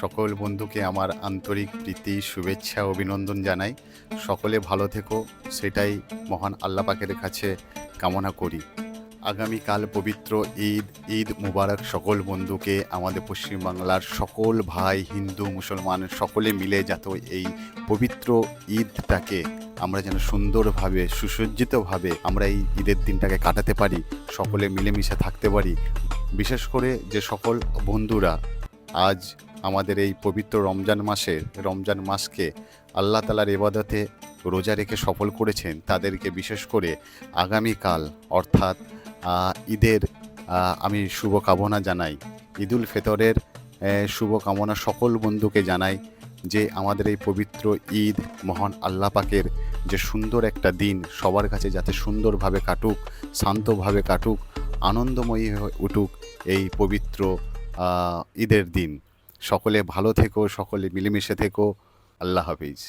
সকল বন্ধুকে আমার আন্তরিক প্রীতি শুভেচ্ছা অভিনন্দন জানাই। সকলে ভালো থেকো, সেটাই মহান আল্লাহ পাকের কাছে কামনা করি। আগামীকাল পবিত্র ঈদ, ঈদ মুবারক সকল বন্ধুকে। আমাদের পশ্চিমবাংলার সকল ভাই হিন্দু মুসলমান সকলে মিলে যাতে এই পবিত্র ঈদটাকে আমরা যেন সুন্দরভাবে সুসজ্জিতভাবে আমরা এই ঈদের দিনটাকে কাটাতে পারি, সকলে মিলেমিশে থাকতে পারি। বিশেষ করে যে সকল বন্ধুরা আজ আমাদের এই পবিত্র রমজান মাসকে আল্লাহ তাআলার ইবাদতে রোজা রেখে সফল করেছেন, তাদেরকে বিশেষ করে আগামীকাল অর্থাৎ ঈদের আমি শুভকামনা জানাই। ঈদুল ফিতরের শুভকামনা সকল বন্ধুকে জানাই যে আমাদের এই পবিত্র ঈদ মহান আল্লাহ পাকের যে সুন্দর একটা দিন সবার কাছে যাতে সুন্দরভাবে কাটুক, শান্তভাবে কাটুক, আনন্দময়ী হয়ে উঠুক এই পবিত্র ঈদের দিন। সকলে ভালো থেকো, সকলে মিলেমিশে থেকো। আল্লাহ হাফিজ।